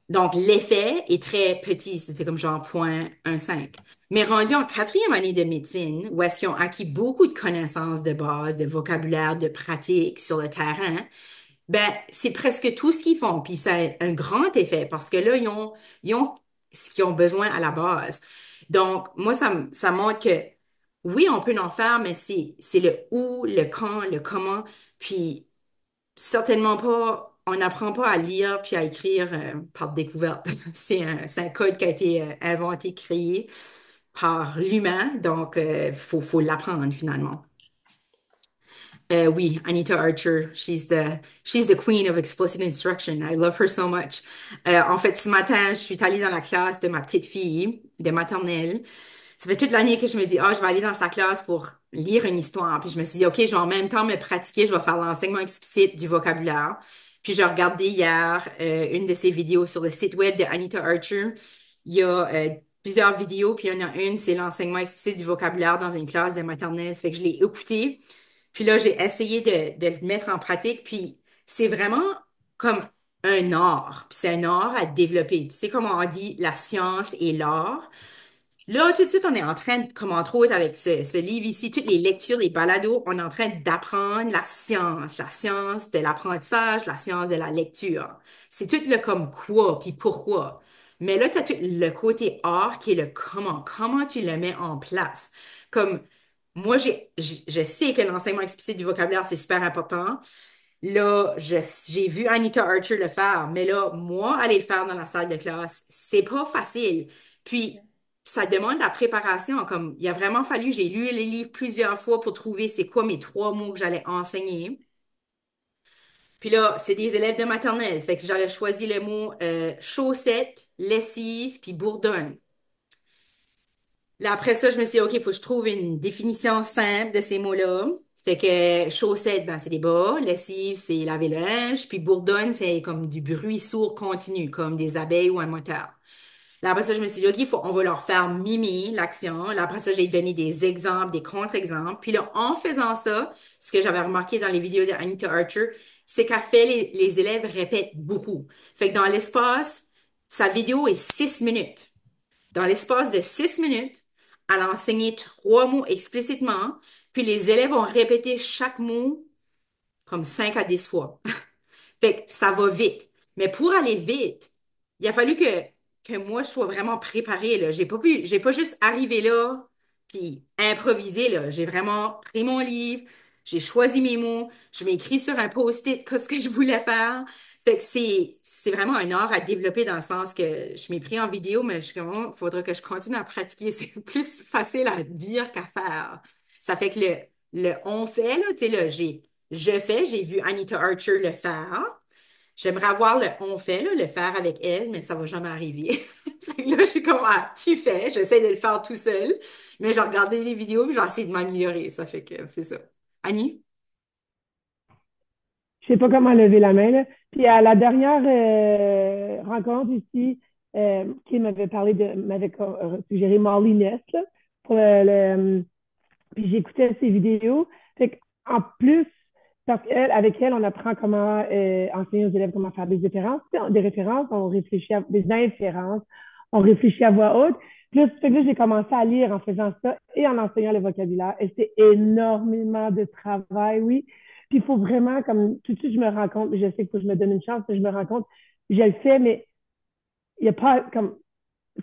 Donc, l'effet est très petit, c'était comme genre 0,15. Mais rendu en 4e année de médecine, où est-ce qu'ils ont acquis beaucoup de connaissances de base, de vocabulaire, de pratique sur le terrain, ben, c'est presque tout ce qu'ils font. Puis ça a un grand effet parce que là, ils ont ce qu'ils ont besoin à la base. Donc, moi, ça montre que oui, on peut en faire, mais c'est le où, le quand, le comment. Puis certainement pas, on n'apprend pas à lire puis à écrire par découverte. C'est un code qui a été inventé, créé par l'humain, donc faut l'apprendre finalement. Oui, Anita Archer, she's the queen of explicit instruction. I love her so much. En fait, ce matin, je suis allée dans la classe de ma petite fille de maternelle. Ça fait toute l'année que je me dis, je vais aller dans sa classe pour lire une histoire. Puis je me suis dit, OK, je vais en même temps me pratiquer, je vais faire l'enseignement explicite du vocabulaire. Puis j'ai regardé hier une de ses vidéos sur le site web de Anita Archer. Il y a plusieurs vidéos, puis il y en a une, c'est l'enseignement explicite du vocabulaire dans une classe de maternelle. Ça fait que je l'ai écouté. Puis là, j'ai essayé de le mettre en pratique. Puis c'est vraiment comme un art. Puis c'est un art à développer. Tu sais comment on dit la science et l'art? Là, tout de suite, on est en train, comme entre autres avec ce livre ici, toutes les lectures, les balados, on est en train d'apprendre la science de l'apprentissage, la science de la lecture. C'est tout le comme quoi, puis pourquoi. Mais là, tu as le côté art qui est le comment tu le mets en place. Comme moi, je sais que l'enseignement explicite du vocabulaire, c'est super important. Là, j'ai vu Anita Archer le faire, mais là, moi, aller le faire dans la salle de classe, c'est pas facile. Puis, ça demande la préparation. Comme, il a vraiment fallu, j'ai lu les livres plusieurs fois pour trouver c'est quoi mes 3 mots que j'allais enseigner. Puis là, c'est des élèves de maternelle. Fait que j'avais choisi le mot chaussette, lessive, puis bourdonne. Là, après ça, je me suis dit, OK, il faut que je trouve une définition simple de ces mots-là. Fait que chaussette, ben, c'est des bas. Lessive, c'est laver le linge. Puis bourdonne, c'est comme du bruit sourd continu, comme des abeilles ou un moteur. Là, après ça, je me suis dit, OK, on va leur faire mimer l'action. Là, après ça, j'ai donné des exemples, des contre-exemples. Puis là, en faisant ça, ce que j'avais remarqué dans les vidéos d'Anita Archer, c'est qu'elle fait les élèves répètent beaucoup. Fait que dans l'espace, sa vidéo est 6 minutes. Dans l'espace de 6 minutes, elle a enseigné 3 mots explicitement, puis les élèves ont répété chaque mot comme 5 à 10 fois. Fait que ça va vite. Mais pour aller vite, il a fallu que moi, je sois vraiment préparée, là. J'ai pas juste arrivé là, puis improvisé, là. J'ai vraiment pris mon livre, j'ai choisi mes mots, je m'ai écrit sur un post-it ce que je voulais faire. Fait que c'est vraiment un art à développer dans le sens que je m'ai pris en vidéo, mais je suis comme, oh, faudra que je continue à pratiquer. C'est plus facile à dire qu'à faire. Ça fait que le on fait, là, tu sais, là, j'ai vu Anita Archer le faire. J'aimerais avoir le on fait, là, le faire avec elle, mais ça va jamais arriver. Fait que là, je suis comme, ah, tu fais, j'essaie de le faire tout seul, mais j'ai regardé des vidéos, puis j'ai essayé de m'améliorer. Ça fait que c'est ça. Annie? Je sais pas comment lever la main, là. Puis à la dernière rencontre ici, qui m'avait suggéré Molly Ness, là, pour puis j'écoutais ses vidéos. Fait en plus, parce qu'elle, avec elle, on apprend comment enseigner aux élèves comment faire des références, on réfléchit à des inférences, on réfléchit à voix haute. Puis là, fait que là, j'ai commencé à lire en faisant ça et en enseignant le vocabulaire. Et c'est énormément de travail, oui. Puis il faut vraiment, comme tout de suite, je me rends compte, je sais qu'il faut que je me donne une chance, je me rends compte, je le fais, mais il n'y a pas comme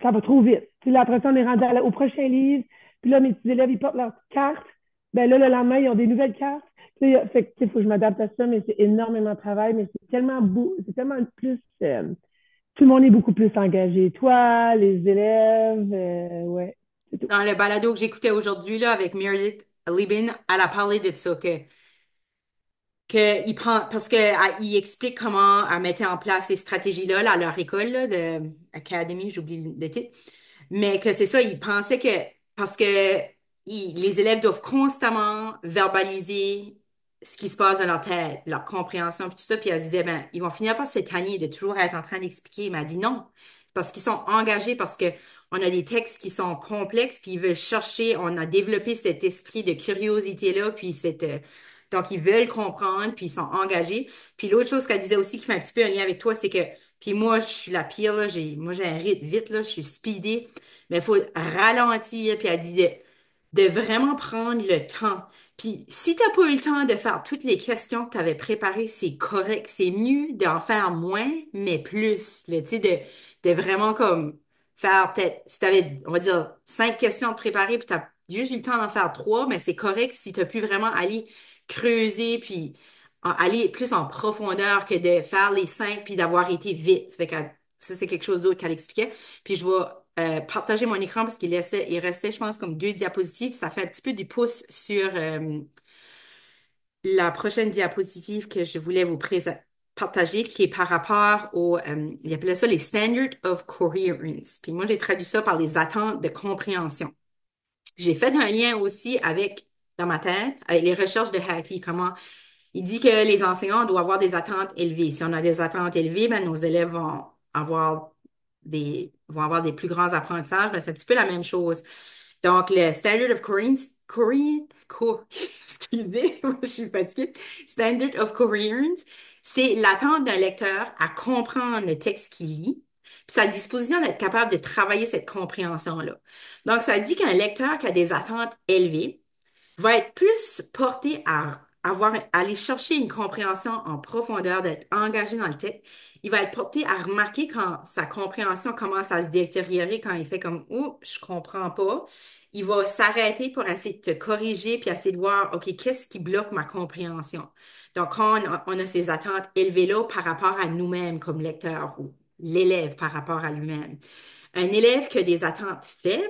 ça va trop vite. Puis là, après ça, on est rendu au prochain livre. Puis là, mes petits élèves, ils portent leurs cartes. Ben là, le lendemain, ils ont des nouvelles cartes. Puis là, fait que, il faut que je m'adapte à ça, mais c'est énormément de travail, mais c'est tellement beau, c'est tellement plus, tout le monde est beaucoup plus engagé. Toi, les élèves, ouais, c'est tout. Dans le balado que j'écoutais aujourd'hui, là, avec Meredith Libin, elle a parlé de ça, que il prend, parce que il explique comment elle mettait en place ces stratégies-là, là, à leur école, là, de Academy, j'oublie le titre. Mais que c'est ça, il pensait que, parce que les élèves doivent constamment verbaliser ce qui se passe dans leur tête, leur compréhension, puis tout ça, puis elle disait, ben, ils vont finir par s'étancher de toujours être en train d'expliquer. Mais elle dit non, parce qu'ils sont engagés, parce que on a des textes qui sont complexes, puis ils veulent chercher, on a développé cet esprit de curiosité-là, puis donc ils veulent comprendre, puis ils sont engagés. Puis l'autre chose qu'elle disait aussi qui fait un petit peu un lien avec toi, c'est que, puis moi, je suis la pire, là, moi, j'ai un rythme vite, là, je suis speedée, mais il faut ralentir, puis elle dit de vraiment prendre le temps. Puis si t'as pas eu le temps de faire toutes les questions que tu avais préparées, c'est correct. C'est mieux d'en faire moins, mais plus. Là, tu sais, de vraiment comme faire peut-être, si tu avais, on va dire, 5 questions à préparer, puis tu as juste eu le temps d'en faire 3, mais c'est correct si tu as pu vraiment aller creuser, puis aller plus en profondeur que de faire les 5 puis d'avoir été vite. Fait que ça, c'est quelque chose d'autre qu'elle expliquait. Puis je vais partager mon écran parce il restait, je pense, comme 2 diapositives. Ça fait un petit peu du pouce sur la prochaine diapositive que je voulais vous partager, qui est par rapport il appelait ça les Standards of Coherence. Puis moi, j'ai traduit ça par les attentes de compréhension. J'ai fait un lien aussi dans ma tête, avec les recherches de Hattie, comment il dit que les enseignants doivent avoir des attentes élevées. Si on a des attentes élevées, ben, nos élèves vont avoir des plus grands apprentissages. Ben, c'est un petit peu la même chose. Donc, le Standard of excusez, moi, je suis fatiguée. Standard of Coherence, c'est l'attente d'un lecteur à comprendre le texte qu'il lit, puis sa disposition d'être capable de travailler cette compréhension-là. Donc, ça dit qu'un lecteur qui a des attentes élevées va être plus porté à aller chercher une compréhension en profondeur, d'être engagé dans le texte, il va être porté à remarquer quand sa compréhension commence à se détériorer, quand il fait comme, oh, je comprends pas. Il va s'arrêter pour essayer de te corriger puis essayer de voir, OK, qu'est-ce qui bloque ma compréhension? Donc, quand on a ces attentes élevées là par rapport à nous-mêmes comme lecteurs ou l'élève par rapport à lui-même. Un élève qui a des attentes faibles,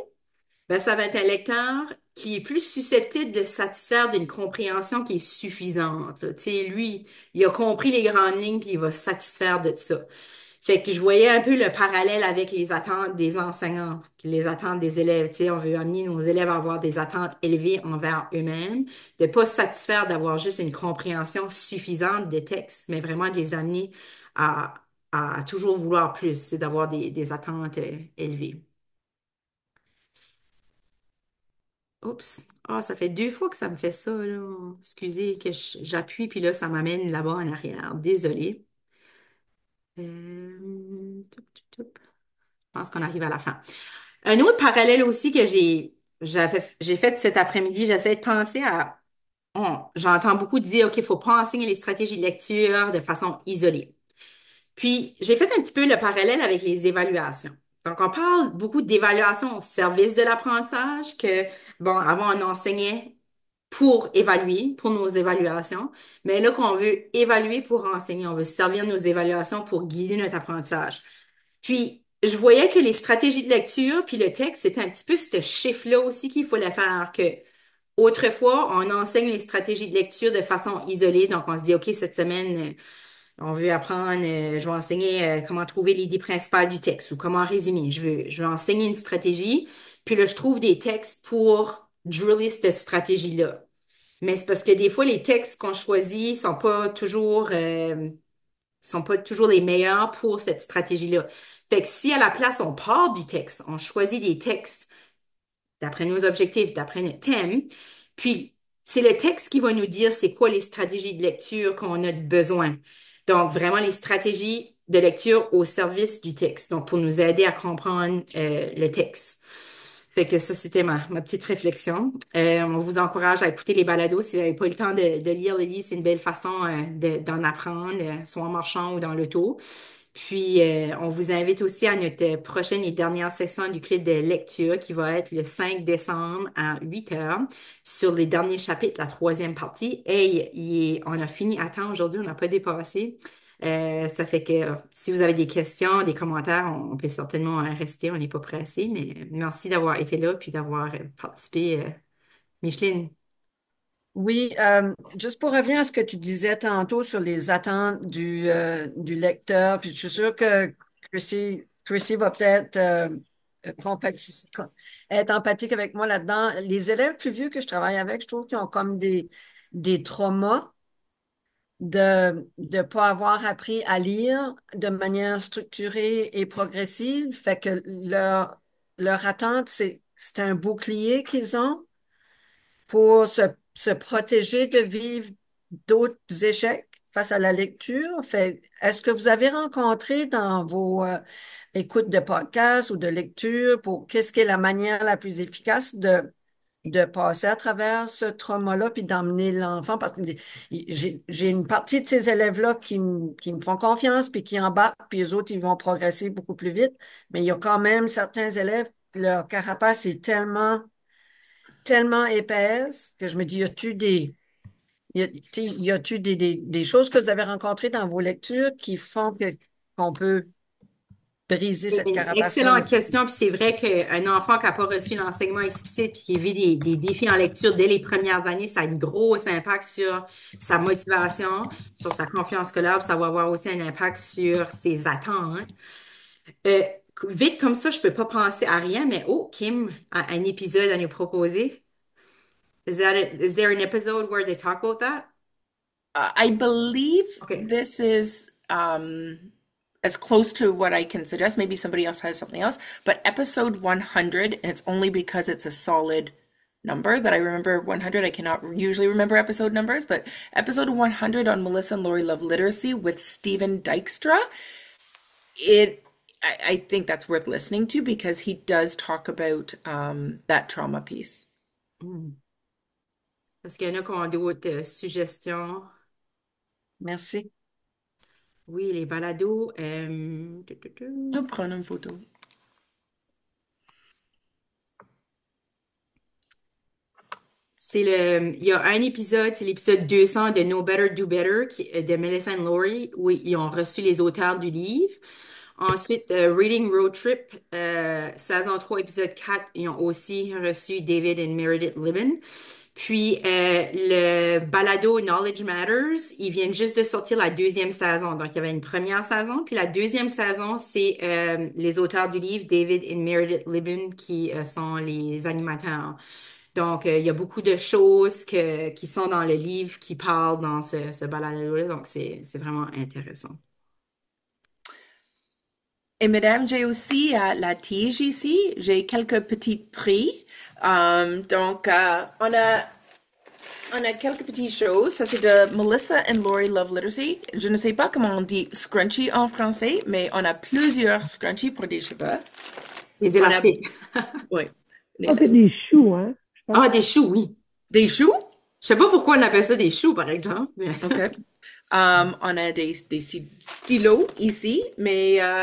ben, ça va être un lecteur qui est plus susceptible de se satisfaire d'une compréhension qui est suffisante, là. Tu sais, lui, il a compris les grandes lignes puis il va se satisfaire de ça. Fait que je voyais un peu le parallèle avec les attentes des enseignants, les attentes des élèves. Tu sais, on veut amener nos élèves à avoir des attentes élevées envers eux-mêmes, de pas se satisfaire d'avoir juste une compréhension suffisante des textes, mais vraiment de les amener à, à toujours vouloir plus, c'est d'avoir des attentes élevées. Oups. Ah, ça fait 2 fois que ça me fait ça, là. Excusez que j'appuie, puis là, ça m'amène là-bas en arrière. Désolée. Je pense qu'on arrive à la fin. Un autre parallèle aussi que j'ai fait cet après-midi, j'essaie de penser à... j'entends beaucoup dire, OK, il faut pas enseigner les stratégies de lecture de façon isolée. Puis, j'ai fait un petit peu le parallèle avec les évaluations. Donc, on parle beaucoup d'évaluation au service de l'apprentissage, que, bon, avant, on enseignait pour évaluer, pour nos évaluations, mais là, qu'on veut évaluer pour enseigner, on veut servir nos évaluations pour guider notre apprentissage. Puis, je voyais que les stratégies de lecture, puis le texte, c'était un petit peu ce chiffre-là aussi qu'il fallait faire, que autrefois, on enseigne les stratégies de lecture de façon isolée. Donc, on se dit, OK, cette semaine, on veut apprendre, je vais enseigner comment trouver l'idée principale du texte ou comment résumer. Je veux enseigner une stratégie, puis là, je trouve des textes pour driller cette stratégie-là. Mais c'est parce que des fois, les textes qu'on choisit sont pas toujours les meilleurs pour cette stratégie-là. Fait que si à la place, on part du texte, on choisit des textes d'après nos objectifs, d'après notre thème. Puis, c'est le texte qui va nous dire c'est quoi les stratégies de lecture qu'on a besoin. Donc, vraiment les stratégies de lecture au service du texte. Donc, pour nous aider à comprendre le texte. Fait que ça, c'était ma petite réflexion. On vous encourage à écouter les balados. Si vous n'avez pas eu le temps de lire le livre, c'est une belle façon d'en apprendre, soit en marchant ou dans l'auto. Puis, on vous invite aussi à notre prochaine et dernière session du club de lecture qui va être le 5 décembre à 8 heures sur les derniers chapitres, la troisième partie. Et on a fini à temps aujourd'hui, on n'a pas dépassé. Ça fait que si vous avez des questions, des commentaires, on peut certainement rester, on n'est pas pressé, mais merci d'avoir été là puis d'avoir participé, Micheline. Oui, juste pour revenir à ce que tu disais tantôt sur les attentes du lecteur, puis je suis sûre que Chrissy va peut-être être empathique avec moi là-dedans. Les élèves plus vieux que je travaille avec, je trouve qu'ils ont comme des traumas de ne pas avoir appris à lire de manière structurée et progressive. Fait que leur attente, c'est un bouclier qu'ils ont pour se protéger de vivre d'autres échecs face à la lecture. Fait, est-ce que vous avez rencontré dans vos écoutes de podcasts ou de lecture pour qu'est-ce qui est la manière la plus efficace de passer à travers ce trauma-là puis d'emmener l'enfant? Parce que j'ai une partie de ces élèves-là qui me font confiance puis qui embarquent, puis les autres, ils vont progresser beaucoup plus vite. Mais il y a quand même certains élèves, leur carapace est tellement épaisse que je me dis, y a-tu des choses que vous avez rencontrées dans vos lectures qui font qu'on peut briser C'est cette une carapace-là? excellente question. Puis c'est vrai qu'un enfant qui n'a pas reçu l'enseignement explicite puis qui vit des défis en lecture dès les premières années, ça a un gros impact sur sa motivation, sur sa confiance scolaire, puis ça va avoir aussi un impact sur ses attentes. Euh, Vite comme ça, je peux pas penser à rien, mais oh, Kim a un épisode à nous proposer. Is there an episode where they talk about that? I believe Okay. this is as close to what I can suggest. Maybe somebody else has something else, but episode 100, and it's only because it's a solid number that I remember 100. I cannot usually remember episode numbers, but episode 100 on Melissa and Lori Love Literacy with Stephen Dykstra, I think that's worth listening to because he does talk about that trauma piece. Hmm. Est-ce qu'il y en a qui ont d'autres suggestions? Merci. Oui, les balados. On va prendre une photo. Il y a un épisode, c'est l'épisode 200 de No Better, Do Better de Melissa and Laurie, où ils ont reçu les auteurs du livre. Ensuite, Reading Road Trip, saison 3, épisode 4, ils ont aussi reçu David and Meredith Libin. Puis, le balado Knowledge Matters, ils viennent juste de sortir la deuxième saison. Donc, il y avait une première saison, puis la deuxième saison, c'est les auteurs du livre, David and Meredith Libin, qui sont les animateurs. Donc, il y a beaucoup de choses qui sont dans le livre qui parlent dans ce balado-là. Donc, c'est vraiment intéressant. Et mesdames, j'ai aussi la tige ici. J'ai quelques petits prix. Donc, on a quelques petites choses. Ça, c'est de Melissa and Laurie Love Literacy. Je ne sais pas comment on dit scrunchie en français, mais on a plusieurs scrunchies pour des cheveux. Les élastiques. Oui. Ah, c'est des choux, hein? Je pense. Ah, des choux, oui. Des choux? Je sais pas pourquoi on appelle ça des choux, par exemple. OK. On a des stylos ici, mais